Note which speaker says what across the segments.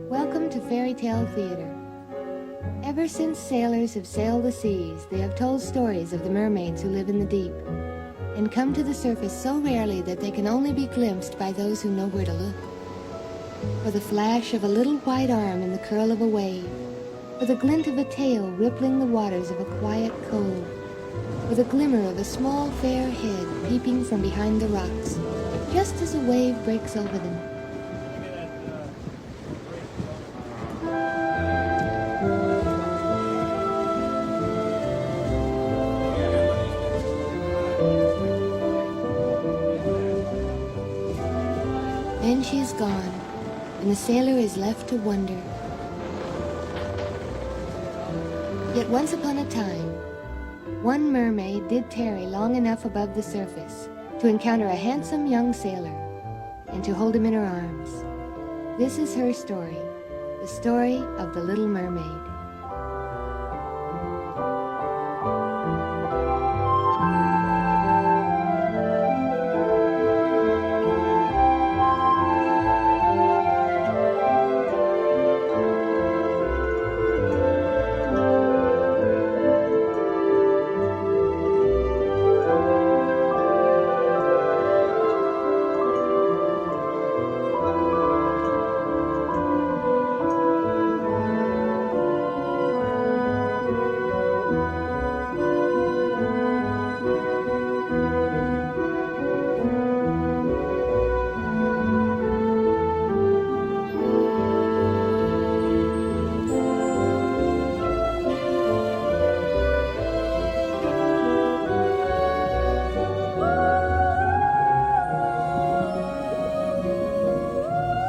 Speaker 1: Welcome to Fairy Tale Theater. Ever since sailors have sailed the seas, they have told stories of the mermaids who live in the deep and come to the surface so rarely that they can only be glimpsed by those who know where to look. For the flash of a little white arm in the curl of a wave, for the glint of a tail rippling the waters of a quiet cove, for the glimmer of a small fair head peeping from behind the rocks, just as a wave breaks over them. Then she is gone, and the sailor is left to wonder. Yet once upon a time, one mermaid did tarry long enough above the surface to encounter a handsome young sailor and to hold him in her arms. This is her story, the story of the Little Mermaid.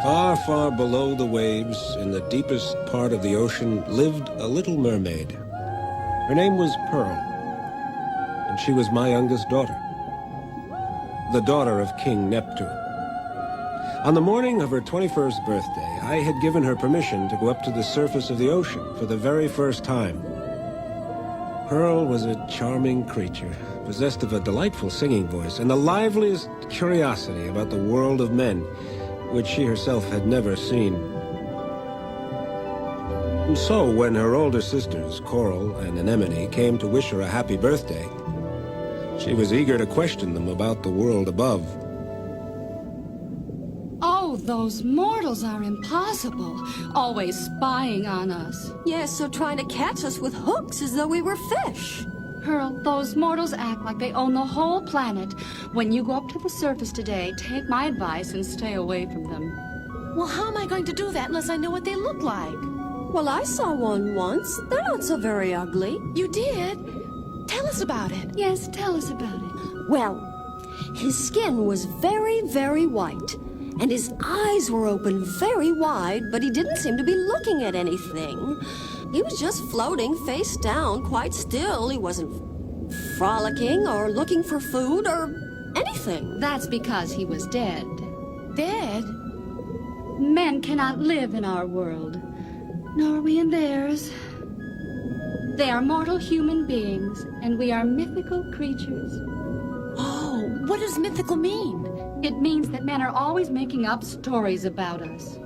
Speaker 2: Far, far below the waves, in the deepest part of the ocean, lived a little mermaid. Her name was Pearl, and she was my youngest daughter, the daughter of King Neptune. On the morning of her 21st birthday, I had given her permission to go up to the surface of the ocean for the very first time. Pearl was a charming creature, possessed of a delightful singing voice and the liveliest curiosity about the world of men, which she herself had never seen. And so, when her older sisters, Coral and Anemone, came to wish her a happy birthday, she was eager to question them about the world above.
Speaker 3: Oh, those mortals are impossible, always spying on us.
Speaker 4: Yes, so trying to catch us with hooks as though we were fish.
Speaker 3: Pearl, those mortals act like they own the whole planet. When you go up to the surface today, take my advice and stay away from them.
Speaker 5: Well, how am I going to do that unless I know what they look like?
Speaker 4: Well, I saw one once. They're not so very ugly.
Speaker 5: You did? Tell us about it.
Speaker 3: Yes, tell us about it.
Speaker 4: Well, his skin was very, very white, and his eyes were open very wide, but he didn't seem to be looking at anything. He was just floating face down, quite still. He wasn't frolicking or looking for food or anything.
Speaker 3: That's because he was dead.
Speaker 5: Dead?
Speaker 3: Men cannot live in our world, nor we in theirs. They are mortal human beings, and we are mythical creatures.
Speaker 5: Oh, what does mythical mean?
Speaker 3: It means that men are always making up stories about us.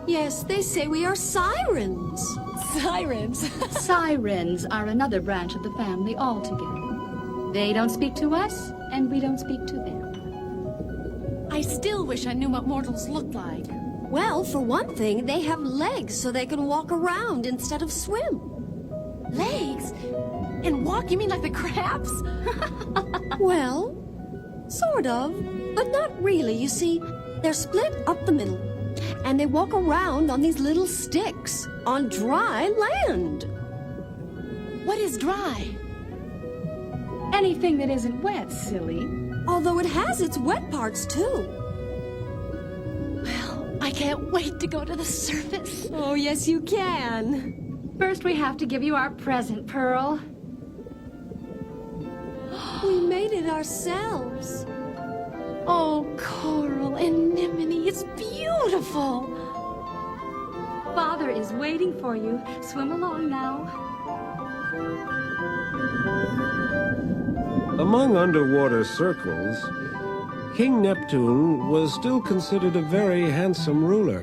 Speaker 4: Yes, they say we are sirens.
Speaker 5: Sirens?
Speaker 3: Sirens are another branch of the family altogether. They don't speak to us, and we don't speak to them.
Speaker 5: I still wish I knew what mortals looked like.
Speaker 4: Well, for one thing, they have legs so they can walk around instead of swim.
Speaker 5: Legs? And walk? You mean like the crabs?
Speaker 4: Well, sort of, but not really. You see, they're split up the middle, and they walk around on these little sticks on dry land.
Speaker 5: What is dry?
Speaker 3: Anything that isn't wet, silly.
Speaker 4: Although it has its wet parts, too.
Speaker 5: Well, I can't wait to go to the surface.
Speaker 4: Oh, yes, you can.
Speaker 3: First, we have to give you our present, Pearl.
Speaker 4: We made it ourselves.
Speaker 5: Oh, Coral, Anemone, it's beautiful.
Speaker 3: Father is waiting for you. Swim along now.
Speaker 2: Among underwater circles, King Neptune was still considered a very handsome ruler.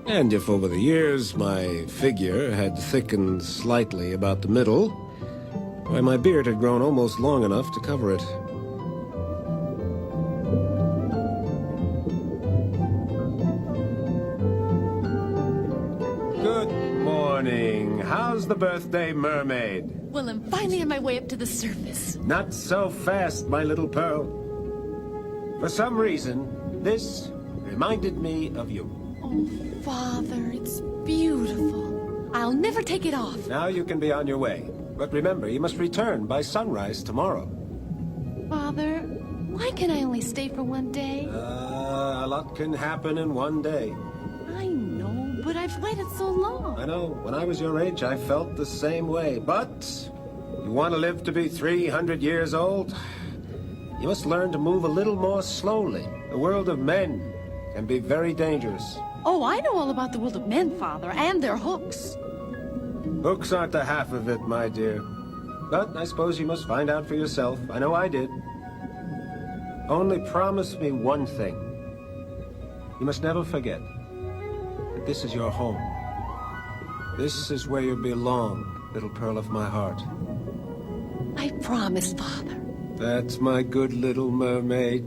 Speaker 2: And if over the years my figure had thickened slightly about the middle, why, my beard had grown almost long enough to cover it. Good morning. How's the birthday, Mermaid?
Speaker 5: Well, I'm finally on my way up to the surface.
Speaker 2: Not so fast, my little pearl. For some reason, this reminded me of you.
Speaker 5: Oh, Father, it's beautiful. I'll never take it off.
Speaker 2: Now you can be on your way. But remember, you must return by sunrise tomorrow.
Speaker 5: Father, why can I only stay for one day?
Speaker 2: A lot can happen in one day.
Speaker 5: I know, but I've waited so long.
Speaker 2: I know. When I was your age, I felt the same way. But you want to live to be 300 years old? You must learn to move a little more slowly. The world of men can be very dangerous.
Speaker 5: Oh, I know all about the world of men, Father, and their hooks.
Speaker 2: Hooks aren't the half of it, my dear. But I suppose you must find out for yourself. I know I did. Only promise me one thing. You must never forget that this is your home. This is where you belong, little pearl of my heart.
Speaker 5: I promise, Father.
Speaker 2: That's my good little mermaid.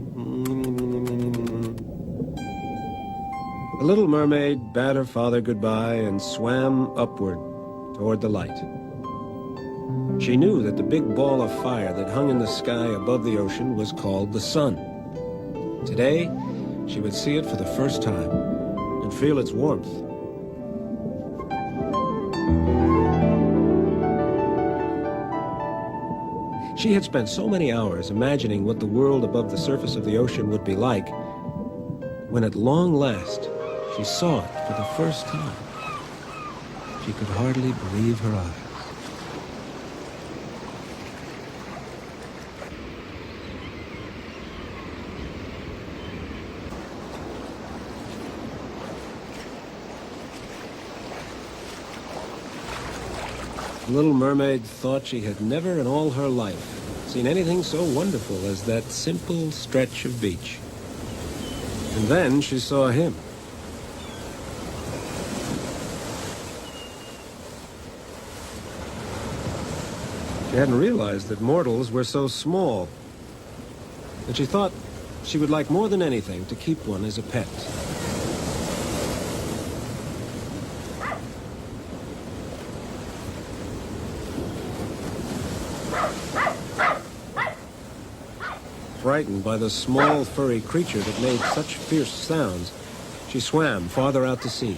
Speaker 2: The little mermaid bade her father goodbye and swam upward toward the light. She knew that the big ball of fire that hung in the sky above the ocean was called the sun. Today, she would see it for the first time and feel its warmth. She had spent so many hours imagining what the world above the surface of the ocean would be like, when at long last she saw it for the first time. She could hardly believe her eyes. The little mermaid thought she had never in all her life seen anything so wonderful as that simple stretch of beach. And then she saw him. She hadn't realized that mortals were so small, and she thought she would like more than anything to keep one as a pet. Frightened by the small, furry creature that made such fierce sounds, she swam farther out to sea.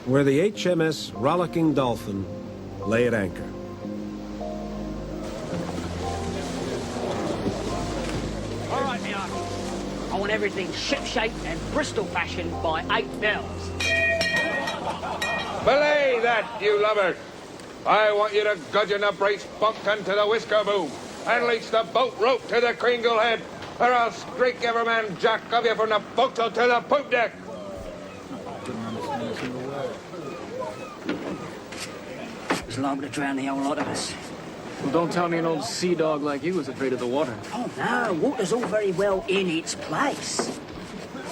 Speaker 2: Where the HMS Rollicking Dolphin lay at anchor.
Speaker 6: All right, me I want everything ship-shape and Bristol fashion by 8 bells.
Speaker 7: Belay that, you lubbers! I want you to gudgeon the brace bumpkin to the whisker boom and leach the boat rope to the cringle head, or I'll streak every man jack of you from the forecastle to the poop deck.
Speaker 6: It's liable to drown the whole lot of us.
Speaker 8: Well, don't tell me an old sea dog like you was afraid of the water.
Speaker 6: Oh, no, water's all very well in its place.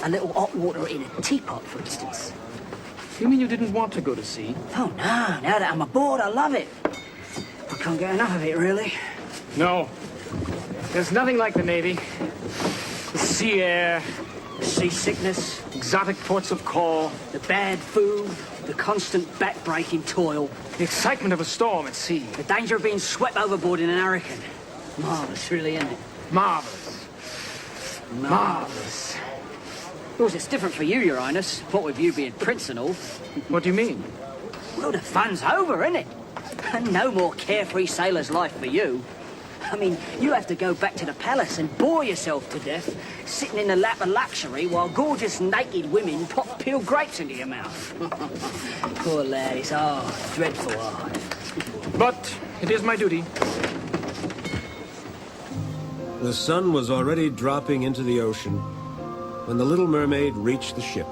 Speaker 6: A little hot water in a teapot, for instance.
Speaker 8: You mean you didn't want to go to sea?
Speaker 6: Oh, no, now that I'm aboard, I love it. I can't get enough of it, really.
Speaker 8: No. There's nothing like the Navy. The sea air,
Speaker 6: Seasickness,
Speaker 8: exotic ports of call,
Speaker 6: the bad food, the constant back-breaking toil,
Speaker 8: the excitement of a storm at sea.
Speaker 6: the danger of being swept overboard in an hurricane. Marvellous, really, isn't it?
Speaker 8: Marvelous. Marvelous.
Speaker 6: Of course, it's different for you, Your Highness, what with you being prince and all.
Speaker 8: What do you mean?
Speaker 6: Well, the fun's over, isn't it? And no more carefree sailor's life for you. I mean, you have to go back to the palace and bore yourself to death, sitting in the lap of luxury while gorgeous naked women pop peeled grapes into your mouth. Poor lad, it's hard, dreadful hard.
Speaker 8: But it is my duty.
Speaker 2: The sun was already dropping into the ocean when the little mermaid reached the ship.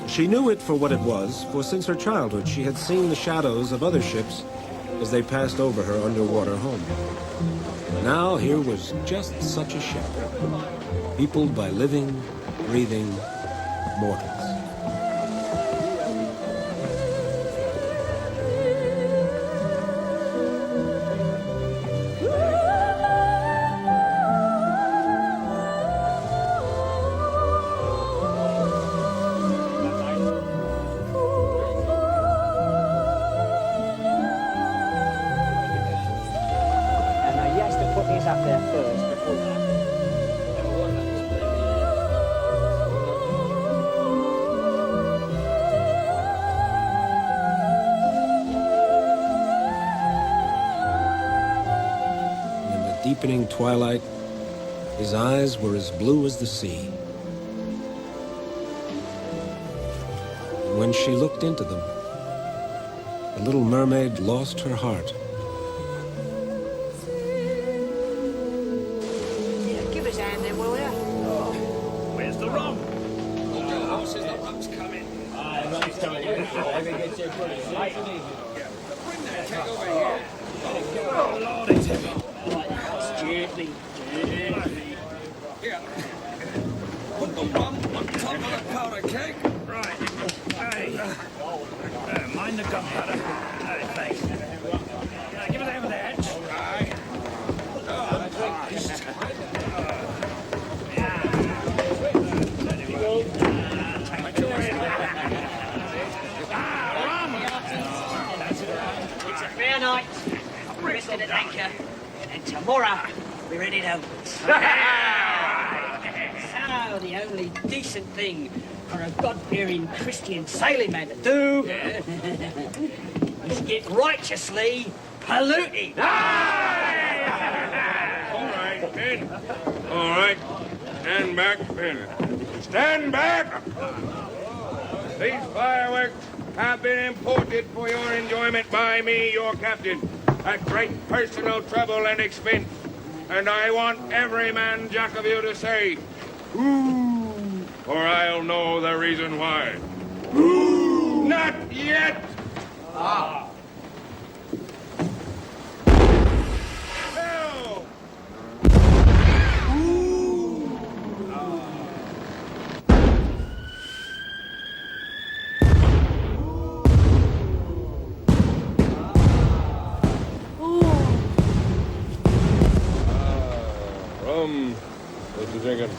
Speaker 2: She knew it for what it was, for since her childhood she had seen the shadows of other ships as they passed over her underwater home. Now here was just such a ship, peopled by living, breathing mortals.
Speaker 6: Up there first before
Speaker 2: In the deepening twilight, his eyes were as blue as the sea. And when she looked into them, the little mermaid lost her heart.
Speaker 6: give us a hand then, will ya?
Speaker 9: Where's the rum?
Speaker 7: Hold your horses, the rum's coming.
Speaker 9: Rum's coming. Let me get you a good
Speaker 7: Bring that keg over here.
Speaker 9: Oh, Lord, it's heavy.
Speaker 6: Gently, gently.
Speaker 7: Here. Put the rum on top of the powder keg.
Speaker 9: Right. Hey. Mind the gunpowder. Hey, thanks. Give it over the hatch.
Speaker 7: Aye.
Speaker 6: It's a fair night. Rested at anchor. And tomorrow, we're headed home. So, the only decent thing for a God-fearing Christian sailing man to do is get righteously polluted.
Speaker 7: All right, men. All right. Stand back, men. Stand back! These fireworks have been imported for your enjoyment by me, your captain, at great personal trouble and expense. And I want every man jack of you to say, ooh, or I'll know the reason why. Ooh! Not yet! Ah. No! Rum. What you drinking?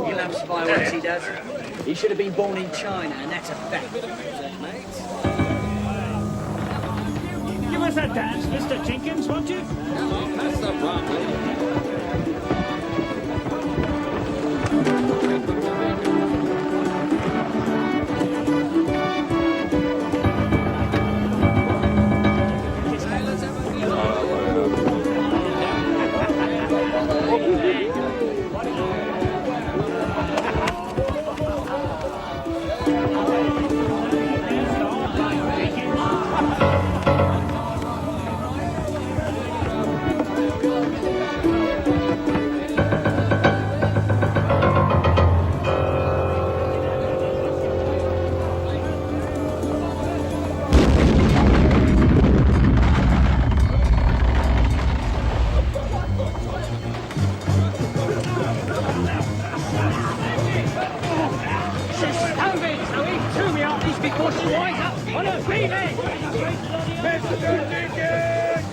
Speaker 6: He loves fireworks, he does. He should have been born in China, and that's a fact.
Speaker 9: Give us a dance, Mr. Jenkins, won't you?
Speaker 7: That's the problem. Mr. Jenkins!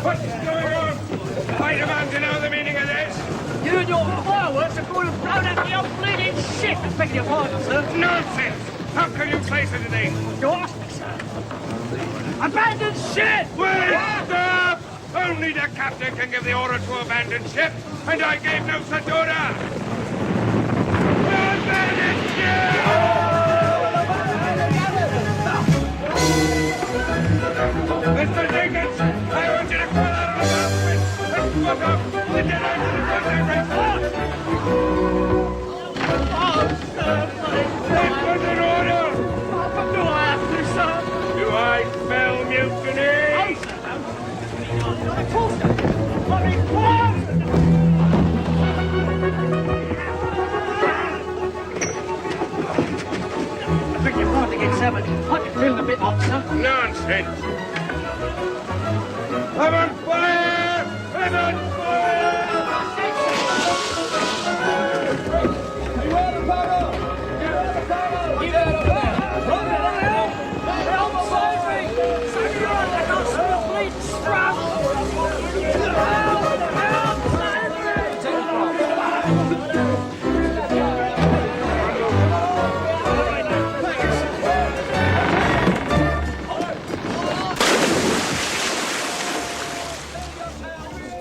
Speaker 7: What's going on? I demand to know the meaning of this.
Speaker 6: You and your fireworks are going to blow up the old bleeding ship. I beg your pardon, sir.
Speaker 7: Nonsense! How can you say such a thing?
Speaker 6: You asked me, sir. Abandon ship!
Speaker 7: Wait! Stop! Only the captain can give the order to abandon ship, and I gave no such order! Abandon ship! Mr. Jenkins, I want you to call out of the and put up the dead end of the Nonsense! I'm on fire! I'm on fire!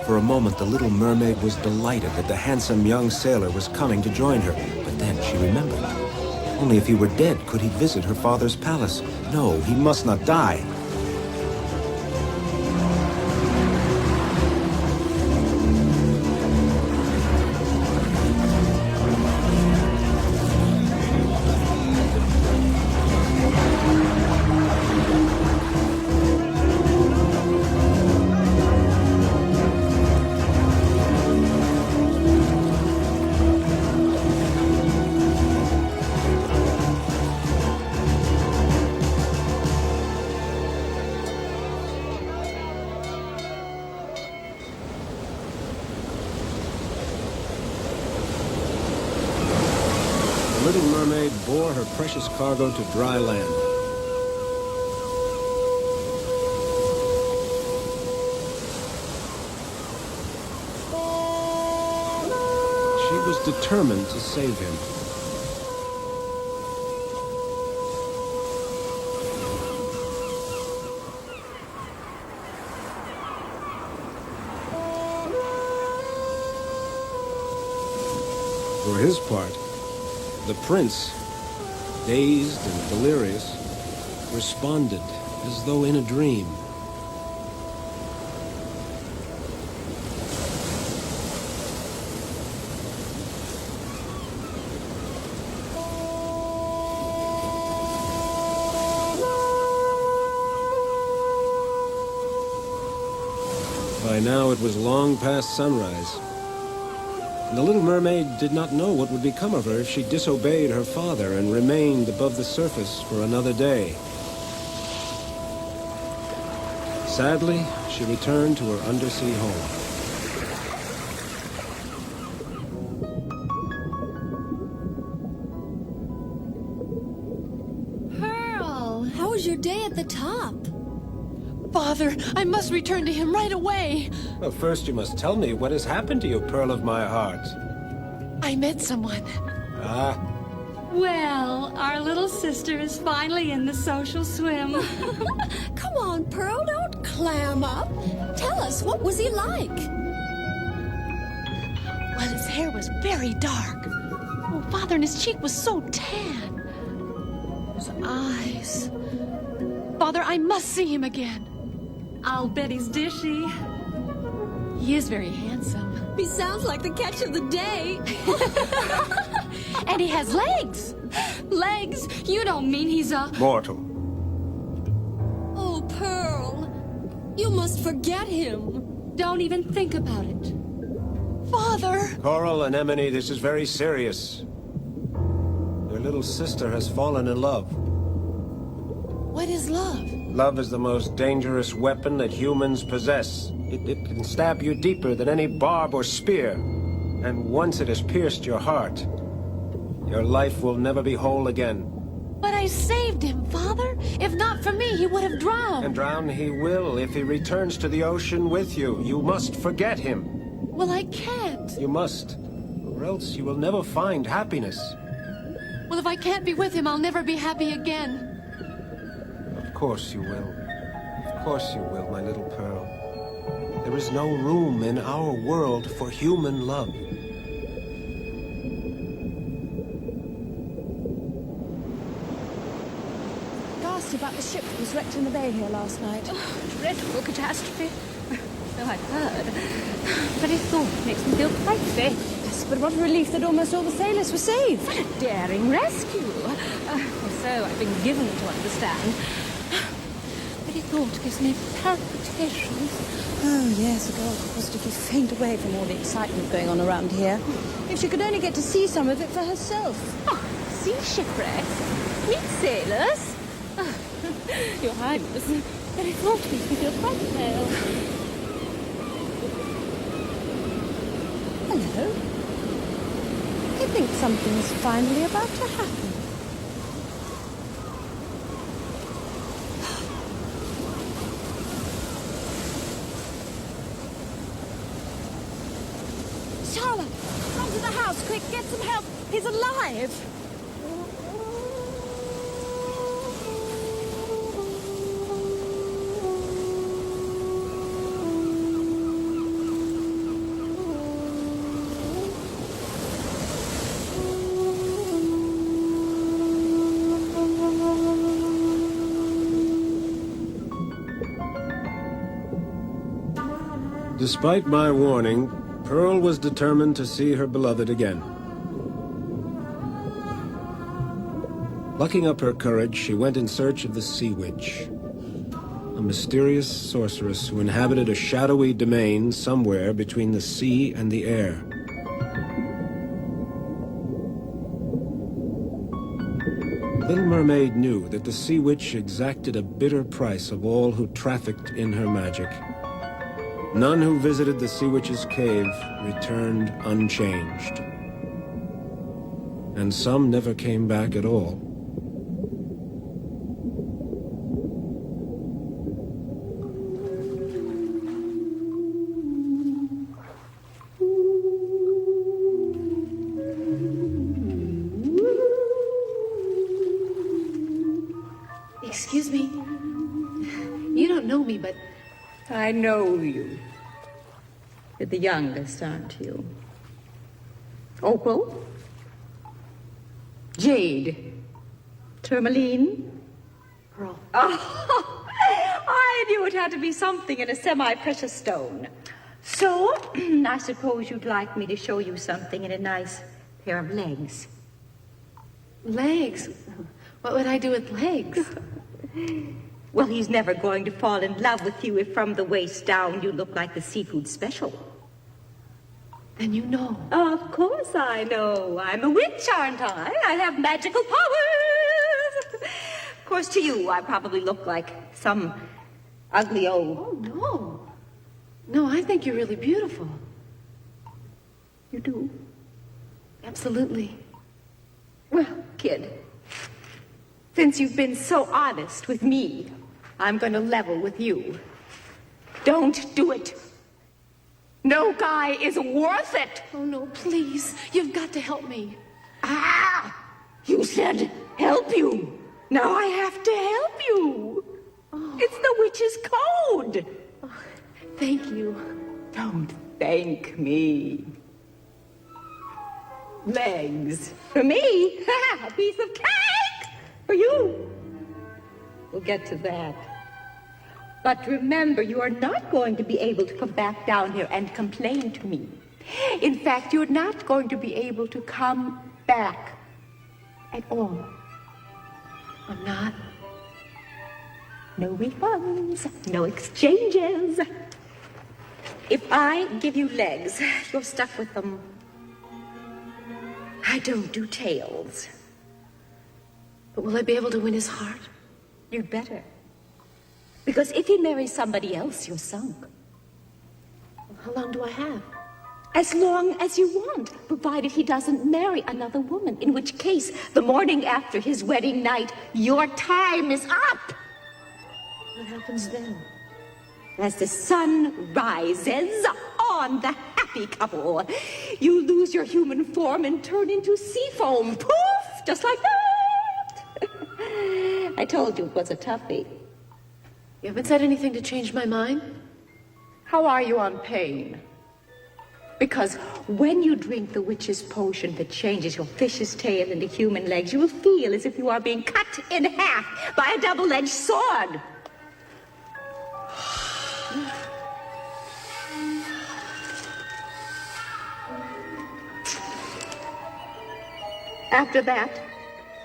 Speaker 2: For a moment, the little mermaid was delighted that the handsome young sailor was coming to join her. But then she remembered. Only if he were dead could he visit her father's palace. No, he must not die. The little mermaid bore her precious cargo to dry land. She was determined to save him. For his part, the prince, dazed and delirious, responded as though in a dream. By now it was long past sunrise. And the little mermaid did not know what would become of her if she disobeyed her father and remained above the surface for another day. Sadly, she returned to her undersea home.
Speaker 4: Pearl, how was your day at the top?
Speaker 5: Father, I must return to him right away.
Speaker 2: Well, first you must tell me what has happened to you, Pearl of my heart.
Speaker 5: I met someone.
Speaker 2: Ah,
Speaker 3: Well, our little sister is finally in the social swim.
Speaker 4: Come on, Pearl, don't clam up. Tell us, what was he like?
Speaker 5: Well, his hair was very dark. Oh, Father, and his cheek was so tan. His eyes. Father, I must see him again.
Speaker 3: I'll bet he's dishy.
Speaker 5: He is very handsome.
Speaker 4: He sounds like the catch of the day.
Speaker 5: And he has legs.
Speaker 3: Legs? You don't mean he's a...
Speaker 2: mortal.
Speaker 4: Oh, Pearl, you must forget him.
Speaker 3: Don't even think about it.
Speaker 5: Father!
Speaker 2: Coral, Anemone, this is very serious. Your little sister has fallen in love.
Speaker 5: What is love?
Speaker 2: Love is the most dangerous weapon that humans possess. It can stab you deeper than any barb or spear. And once it has pierced your heart, your life will never be whole again.
Speaker 5: But I saved him, Father. If not for me, he would have drowned.
Speaker 2: And drown he will if he returns to the ocean with you. You must forget him.
Speaker 5: Well, I can't.
Speaker 2: You must, or else you will never find happiness.
Speaker 5: Well, if I can't be with him, I'll never be happy again.
Speaker 2: Of course you will. Of course you will, my little Pearl. There is no room in our world for human love.
Speaker 10: Asked about the ship that was wrecked in the bay here last night.
Speaker 3: Dreadful catastrophe. So I've heard. But his thought makes me feel quite safe.
Speaker 10: Yes, but what a relief that almost all the sailors were saved.
Speaker 3: What a daring rescue. Or so I've been given to understand. Very thought gives me palpitations.
Speaker 10: Oh, yes, a girl could positively faint away from all the excitement going on around here. If she could only get to see some of it for herself.
Speaker 3: Oh, sea shipwrecks? Meet sailors?
Speaker 10: Your Highness, very thoughtful with your quite pale. Hello. I think something's finally about to happen. Charlotte, come to the house, quick, get some help. He's alive.
Speaker 2: Despite my warning, Pearl was determined to see her beloved again. Plucking up her courage, she went in search of the Sea Witch, a mysterious sorceress who inhabited a shadowy domain somewhere between the sea and the air. Little Mermaid knew that the Sea Witch exacted a bitter price of all who trafficked in her magic. None who visited the Sea Witch's cave returned unchanged. And some never came back at all.
Speaker 11: Excuse me. You don't know me, but
Speaker 12: I know you. You're the youngest, aren't you? Opal? Jade? Tourmaline?
Speaker 11: Pearl.
Speaker 12: Oh, I knew it had to be something in a semi-precious stone. So, I suppose you'd like me to show you something in a nice pair of legs.
Speaker 11: Legs? What would I do with legs?
Speaker 12: Well, he's never going to fall in love with you if from the waist down you look like the seafood special.
Speaker 11: Then you know.
Speaker 12: Of course I know. I'm a witch, aren't I? I have magical powers. Of course, to you, I probably look like some ugly old...
Speaker 11: Oh, no. No, I think you're really beautiful.
Speaker 12: You do?
Speaker 11: Absolutely.
Speaker 12: Well, kid, since you've been so honest with me, I'm going to level with you. Don't do it. No guy is worth it.
Speaker 11: Oh, no, please. You've got to help me.
Speaker 12: Ah! You said help you. Now I have to help you. Oh. It's the witch's code.
Speaker 11: Oh, thank you.
Speaker 12: Don't thank me. Legs. For me? A piece of cake! For you. We'll get to that. But remember, you are not going to be able to come back down here and complain to me. In fact, you're not going to be able to come back at all.
Speaker 11: I'm not?
Speaker 12: No refunds, no exchanges. If I give you legs, you're stuck with them. I don't do tails.
Speaker 11: But will I be able to win his heart?
Speaker 12: You'd better. Because if he marries somebody else, you're sunk.
Speaker 11: How long do I have?
Speaker 12: As long as you want, provided he doesn't marry another woman, in which case, the morning after his wedding night, your time is up.
Speaker 11: What happens then?
Speaker 12: As the sun rises on the happy couple, you lose your human form and turn into sea foam. Poof! Just like that. I told you it was a toughie.
Speaker 11: You haven't said anything to change my mind?
Speaker 12: How are you on pain? Because when you drink the witch's potion that changes your fish's tail into human legs, you will feel as if you are being cut in half by a double-edged sword. After that,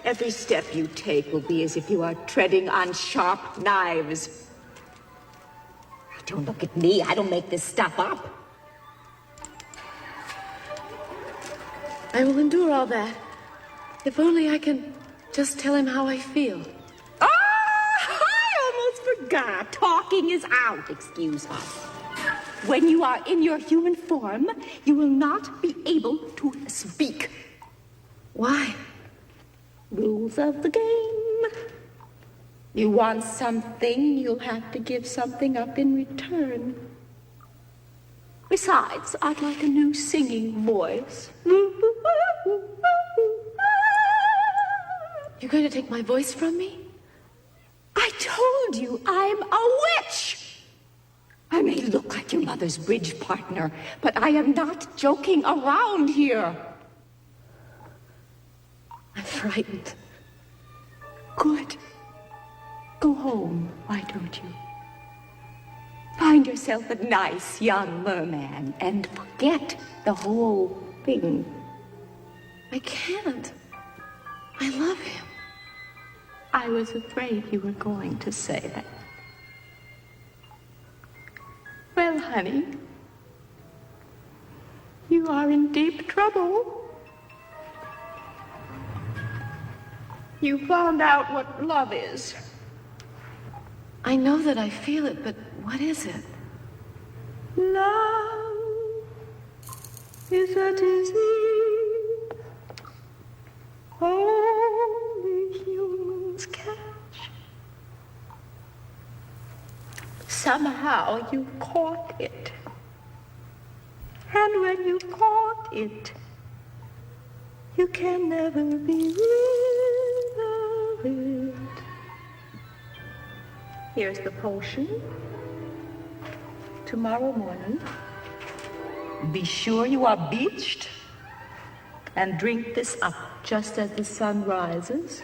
Speaker 12: every step you take will be as if you are treading on sharp knives. Don't look at me. I don't make this stuff up.
Speaker 11: I will endure all that. If only I can just tell him how I feel.
Speaker 12: Ah! Jessica, talking is out. Excuse us. When you are in your human form, you will not be able to speak.
Speaker 5: Why?
Speaker 12: Rules of the game. You want something, you'll have to give something up in return. Besides, I'd like a new singing voice.
Speaker 5: You're going to take my voice from me?
Speaker 12: I told you I'm a witch! I may look like your mother's bridge partner, but I am not joking around here.
Speaker 5: I'm frightened.
Speaker 12: Good. Go home, why don't you? Find yourself a nice young merman and forget the whole thing.
Speaker 5: I can't. I love him.
Speaker 12: I was afraid you were going to say that. Well, honey, you are in deep trouble. You found out what love is.
Speaker 5: I know that I feel it, but what is it?
Speaker 12: Love is a disease only humans catch. Somehow you caught it. And when you caught it, you can never be rid of it. Here's the potion. Tomorrow morning, be sure you are beached and drink this up just as the sun rises.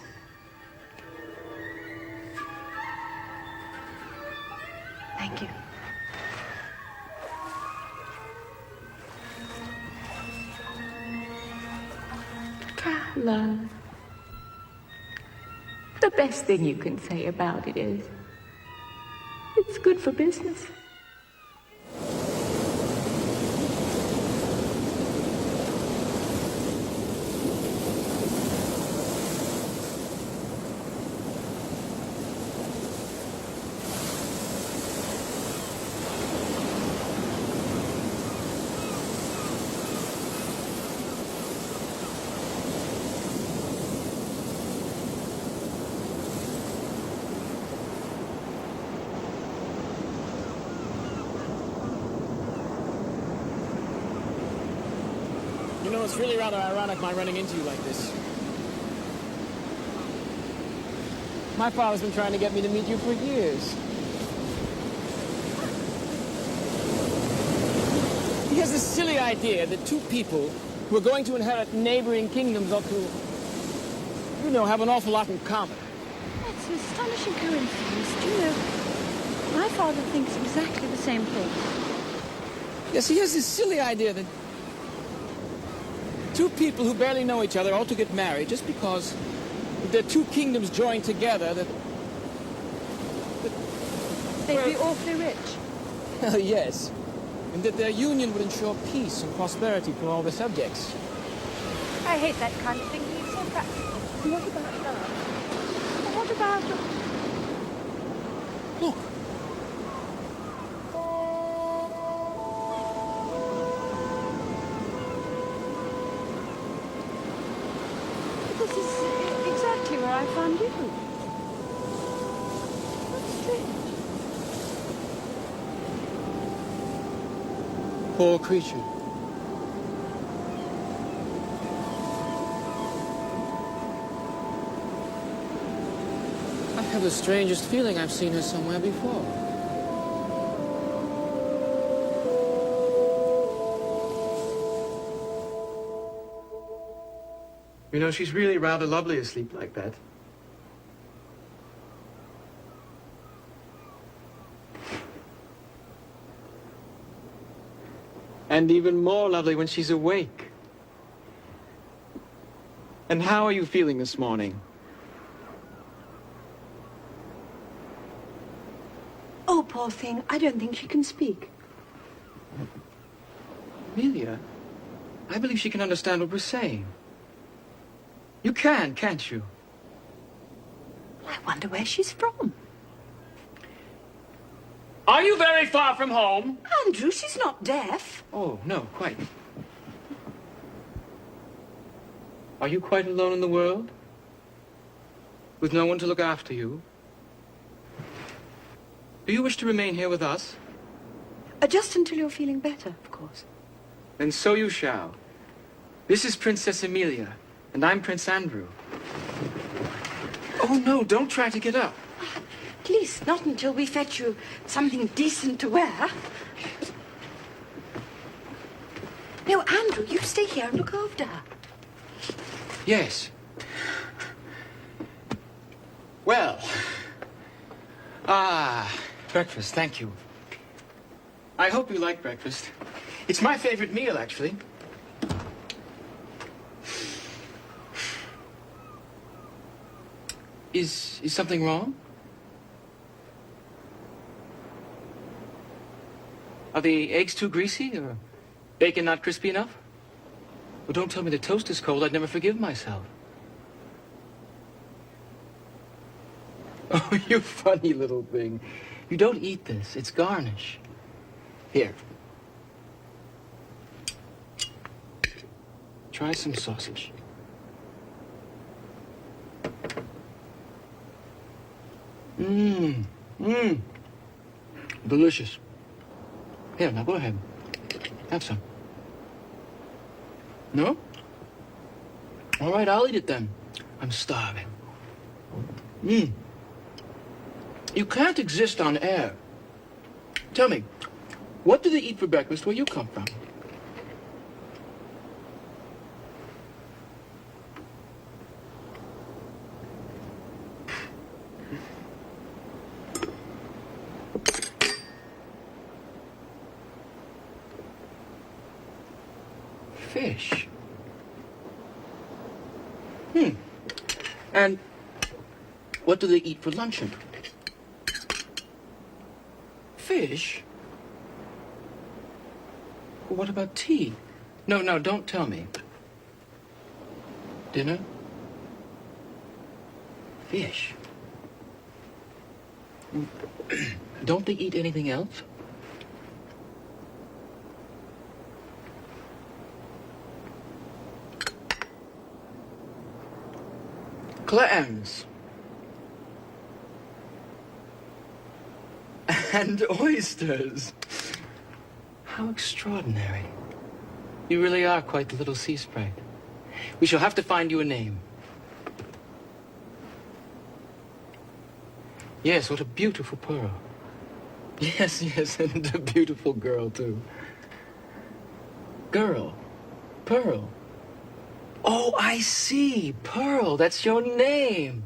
Speaker 5: Thank you.
Speaker 12: Carla, the best thing you can say about it is, it's good for business.
Speaker 8: You know, it's really rather ironic my running into you like this. My father's been trying to get me to meet you for years. He has this silly idea that two people who are going to inherit neighboring kingdoms ought to, you know, have an awful lot in common.
Speaker 3: That's an astonishing coincidence. Do you know, my father thinks exactly the same thing.
Speaker 8: Yes, he has this silly idea that two people who barely know each other ought to get married just because if their two kingdoms joined together, that
Speaker 3: They'd be awfully rich.
Speaker 8: yes, and that their union would ensure peace and prosperity for all their subjects.
Speaker 3: I hate that kind of thing. It's so practical. What about love? What about...
Speaker 8: Look.
Speaker 3: This is exactly where I found you. That's strange.
Speaker 8: Poor creature. I have the strangest feeling I've seen her somewhere before.
Speaker 13: You know, she's really rather lovely asleep like that. And even more lovely when she's awake. And how are you feeling this morning?
Speaker 12: Oh, poor thing, I don't think she can speak.
Speaker 13: Amelia, I believe she can understand what we're saying. You can, can't you?
Speaker 12: I wonder where she's from.
Speaker 8: Are you very far from home?
Speaker 12: Andrew, she's not deaf.
Speaker 13: Oh, no, quite. Are you quite alone in the world? With no one to look after you? Do you wish to remain here with us?
Speaker 12: Just until you're feeling better, of course.
Speaker 13: Then so you shall. This is Princess Amelia, and I'm Prince Andrew. Oh, no, don't try to get up.
Speaker 12: Please, not until we fetch you something decent to wear. No, Andrew, you stay here and look after her.
Speaker 13: Yes. Well. Breakfast, thank you. I hope you like breakfast. It's my favorite meal, actually. Is something wrong? Are the eggs too greasy, or bacon not crispy enough? Well, don't tell me the toast is cold. I'd never forgive myself. Oh, you funny little thing. You don't eat this. It's garnish. Here. Try some sausage. Delicious. Here, now go ahead. Have some. No? All right, I'll eat it then. I'm starving. You can't exist on air. Tell me, what do they eat for breakfast where you come from? Fish. And what do they eat for luncheon? Fish? Well, what about tea? No, don't tell me. Dinner? Fish. Don't they eat anything else? Clams. And oysters. How extraordinary. You really are quite the little sea sprite. We shall have to find you a name. Yes, what a beautiful pearl. Yes, and a beautiful girl, too. Girl. Pearl. Oh, I see. Pearl, that's your name.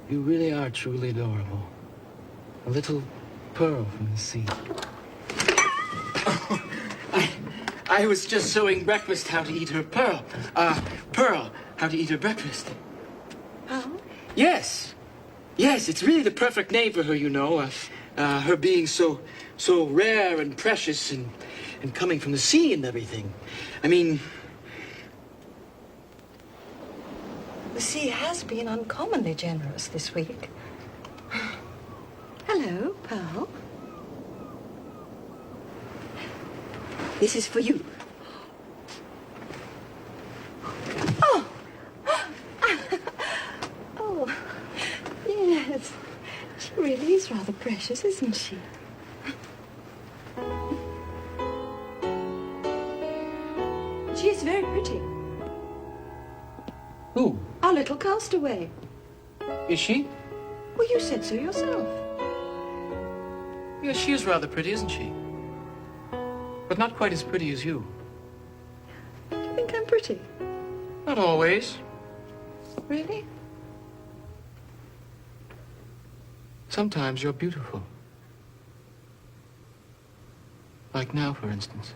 Speaker 13: You really are truly adorable. A little pearl from the sea. Oh, I was just showing Breakfast how to eat her pearl. Pearl, how to eat her breakfast.
Speaker 12: Oh?
Speaker 13: Yes, it's really the perfect name for her, you know. Her being so rare and precious and coming from the sea and everything. I mean...
Speaker 12: The sea has been uncommonly generous this week. Hello, Pearl. This is for you. Oh! Oh, yes. She really is rather precious, isn't she? She is very pretty.
Speaker 13: Who?
Speaker 12: Our little castaway.
Speaker 13: Is she?
Speaker 12: Well, you said so yourself.
Speaker 13: Yes, she is rather pretty, isn't she? But not quite as pretty as you.
Speaker 12: Do you think I'm pretty?
Speaker 13: Not always.
Speaker 12: Really?
Speaker 13: Sometimes you're beautiful. Like now, for instance.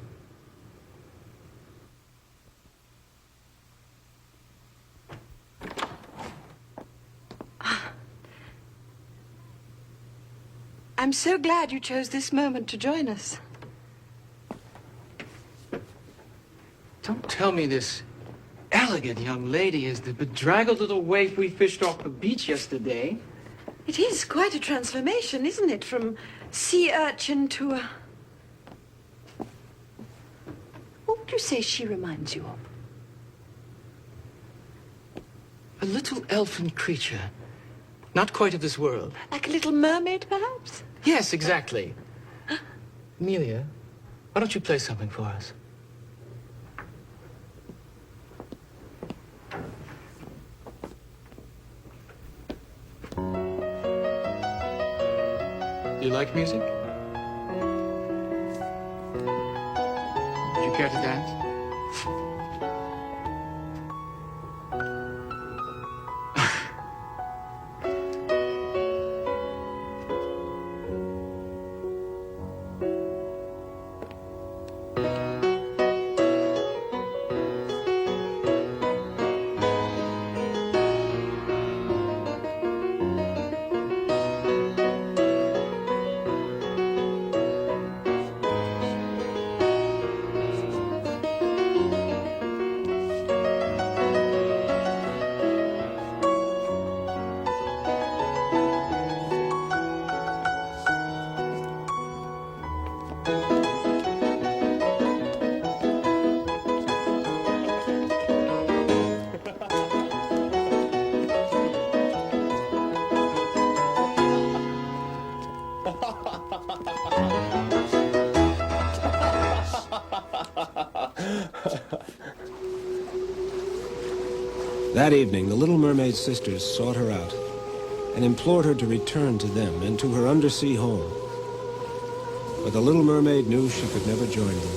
Speaker 12: I'm so glad you chose this moment to join us.
Speaker 13: Don't tell me this elegant young lady is the bedraggled little waif we fished off the beach yesterday.
Speaker 14: It is quite a transformation, isn't it? From sea urchin to a... What would you say she reminds you of?
Speaker 13: A little elfin creature. Not quite of this world.
Speaker 14: Like a little mermaid, perhaps?
Speaker 13: Yes, exactly. Amelia, why don't you play something for us? Do you like music? Would you care to dance?
Speaker 2: That evening, the Little Mermaid's sisters sought her out and implored her to return to them and to her undersea home. But the Little Mermaid knew she could never join them.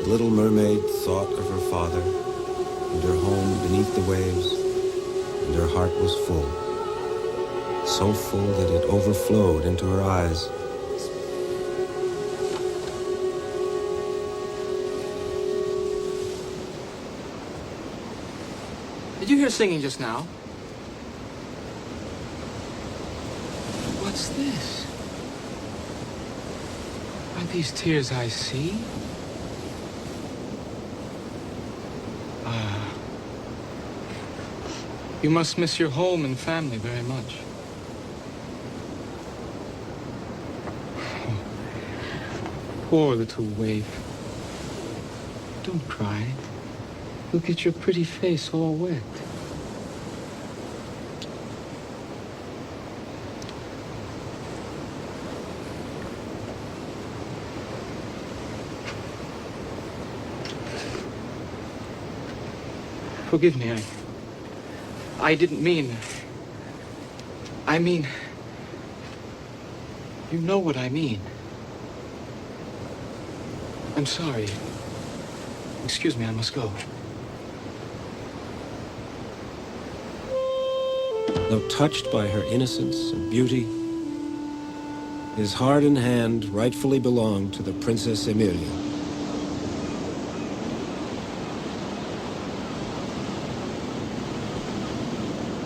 Speaker 2: The Little Mermaid thought of her father and her home beneath the waves, and her heart was full. So full that it overflowed into her eyes.
Speaker 13: Did you hear singing just now? What's this? Are these tears I see? You must miss your home and family very much. Poor little waif. Don't cry. Look at your pretty face all wet. Forgive me, I didn't mean... I mean... You know what I mean. I'm sorry. Excuse me, I must go.
Speaker 2: Though touched by her innocence and beauty, his heart and hand rightfully belonged to the Princess Emilia.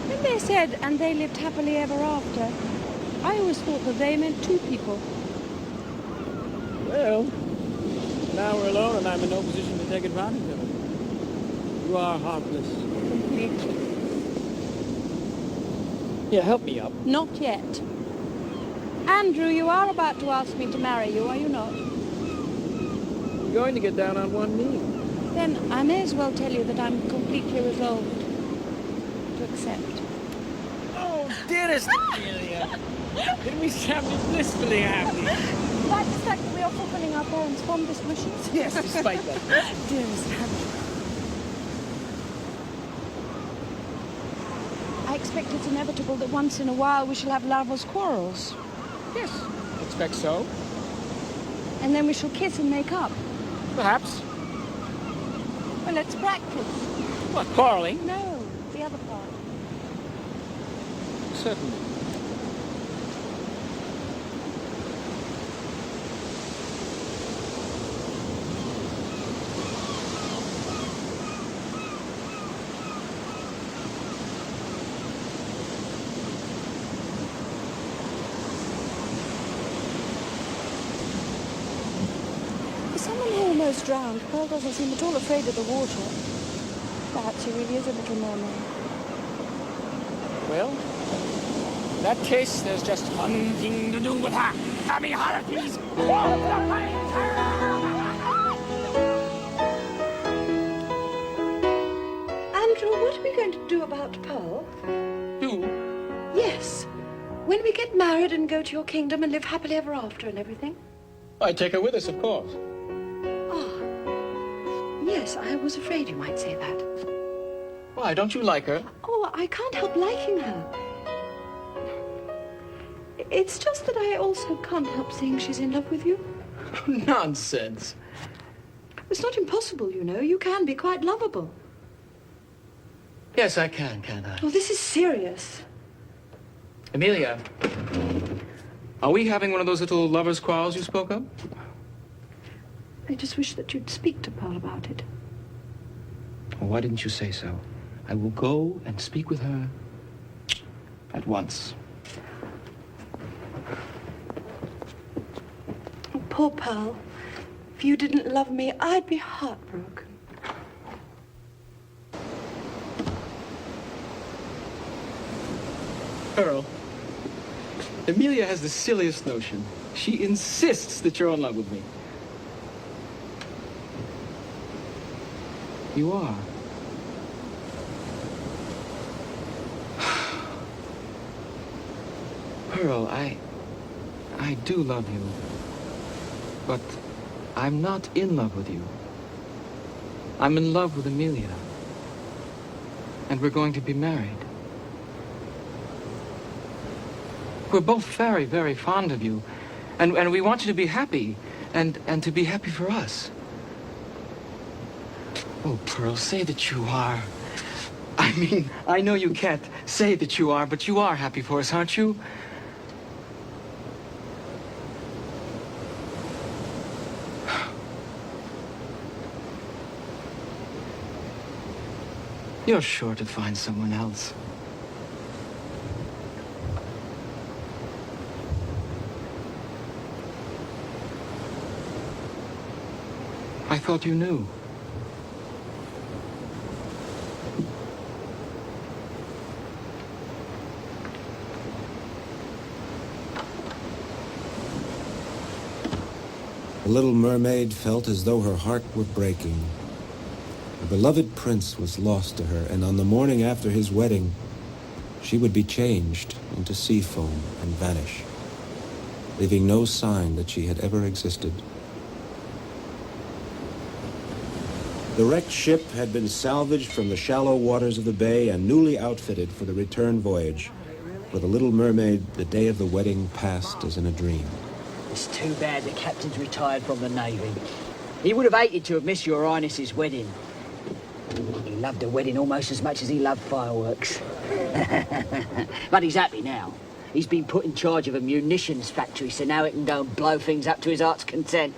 Speaker 10: When they said, and they lived happily ever after, I always thought that they meant two people.
Speaker 8: Well, now we're alone and I'm in no position to take advantage of it. You are heartless.
Speaker 10: Completely.
Speaker 8: Here, help me up.
Speaker 10: Not yet. Andrew, you are about to ask me to marry you, are you not?
Speaker 8: I'm going to get down on one knee.
Speaker 10: Then I may as well tell you that I'm completely resolved to accept.
Speaker 8: Oh, dearest Amelia. Didn't we sound blissfully happy?
Speaker 10: Like the fact that we are fulfilling our parents' fondest wishes.
Speaker 8: Yes, despite that.
Speaker 10: Dearest Andrew. I expect it's inevitable that once in a while we shall have lovers' quarrels.
Speaker 8: Yes, I expect so.
Speaker 10: And then we shall kiss and make up.
Speaker 8: Perhaps.
Speaker 10: Well, let's practice.
Speaker 8: What, quarreling?
Speaker 10: No, the other part.
Speaker 8: Certainly.
Speaker 10: almost drowned. Pearl doesn't seem at all afraid of the water. Perhaps she really is a little mermaid.
Speaker 8: Well, in that case, there's just one thing to do with her. Tommy Harpies!
Speaker 14: Andrew, what are we going to do about Pearl?
Speaker 13: Do?
Speaker 14: Yes. When we get married and go to your kingdom and live happily ever after and everything?
Speaker 13: I take her with us, of course.
Speaker 14: Ah. Yes, I was afraid you might say that.
Speaker 13: Why, don't you like her?
Speaker 14: Oh, I can't help liking her. It's just that I also can't help seeing she's in love with you.
Speaker 13: Nonsense.
Speaker 14: It's not impossible, you know. You can be quite lovable.
Speaker 13: Yes, I can, can't I?
Speaker 14: Oh, this is serious.
Speaker 13: Amelia, are we having one of those little lovers' quarrels you spoke of?
Speaker 14: I just wish that you'd speak to Pearl about it.
Speaker 13: Well, why didn't you say so? I will go and speak with her at once.
Speaker 14: Oh, poor Pearl. If you didn't love me, I'd be heartbroken.
Speaker 13: Pearl, Amelia has the silliest notion. She insists that you're in love with me. You are. Pearl, I do love you. But I'm not in love with you. I'm in love with Amelia. And we're going to be married. We're both very, very fond of you. And we want you to be happy. And to be happy for us. Oh, Pearl, say that you are. I mean, I know you can't say that you are, but you are happy for us, aren't you? You're sure to find someone else. I thought you knew.
Speaker 2: The little mermaid felt as though her heart were breaking. Her beloved prince was lost to her, and on the morning after his wedding, she would be changed into sea foam and vanish, leaving no sign that she had ever existed. The wrecked ship had been salvaged from the shallow waters of the bay and newly outfitted for the return voyage. For the little mermaid, the day of the wedding passed as in a dream.
Speaker 6: It's too bad the captain's retired from the Navy. He would have hated to have missed your Highness's wedding. He loved the wedding almost as much as he loved fireworks. But he's happy now. He's been put in charge of a munitions factory, so now he can go and blow things up to his heart's content.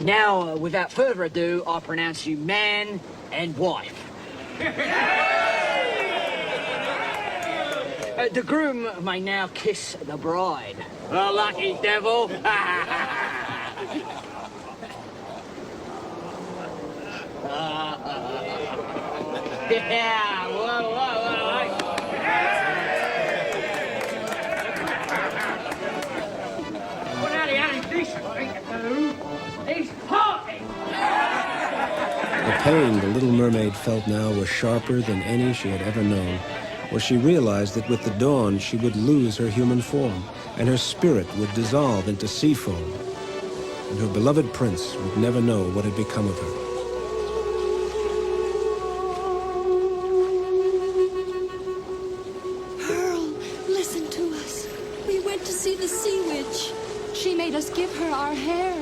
Speaker 6: Now, without further ado, I pronounce you man and wife. The groom may now kiss the bride. The lucky devil. Yeah, whoa. Well, now the only decent thing to do is party.
Speaker 2: The pain the little mermaid felt now was sharper than any she had ever known, for she realized that with the dawn she would lose her human form, and her spirit would dissolve into sea foam, and her beloved prince would never know what had become of her.
Speaker 4: Pearl, listen to us. We went to see the sea witch.
Speaker 3: She made us give her our hair.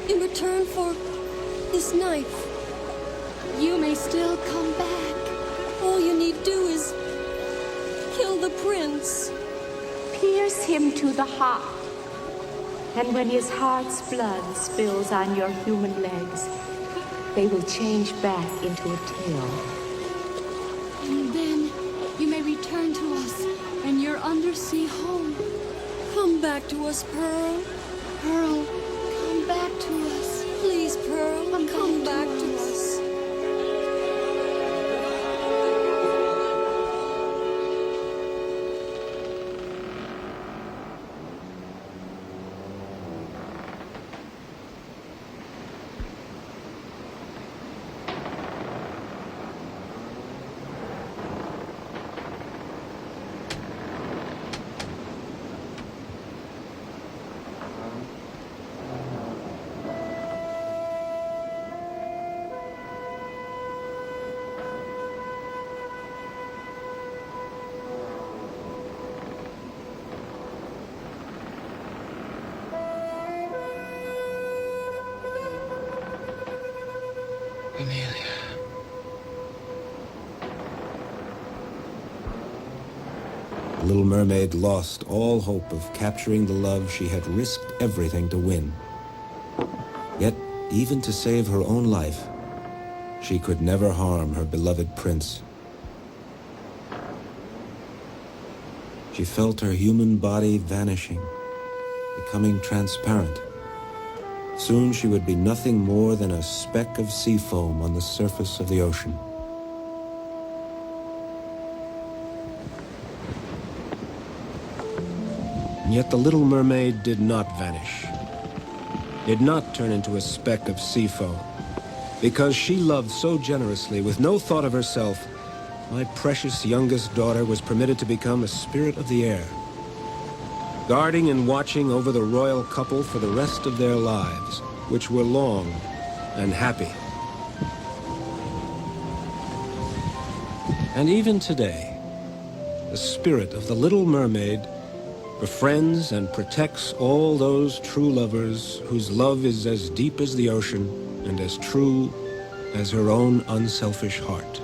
Speaker 4: In return for this knife.
Speaker 3: You may still come back.
Speaker 4: All you need do is kill the prince.
Speaker 12: Pierce him to the heart. And when his heart's blood spills on your human legs, they will change back into a tail.
Speaker 3: And then you may return to us and your undersea home.
Speaker 4: Come back to us, Pearl.
Speaker 3: Pearl,
Speaker 4: to us. Please, Pearl, come back to us.
Speaker 2: The little mermaid lost all hope of capturing the love she had risked everything to win. Yet, even to save her own life, she could never harm her beloved prince. She felt her human body vanishing, becoming transparent. Soon she would be nothing more than a speck of sea foam on the surface of the ocean. And yet the little mermaid did not vanish, did not turn into a speck of sea foam. Because she loved so generously, with no thought of herself, my precious youngest daughter was permitted to become a spirit of the air, guarding and watching over the royal couple for the rest of their lives, which were long and happy. And even today, the spirit of the Little Mermaid befriends and protects all those true lovers whose love is as deep as the ocean and as true as her own unselfish heart.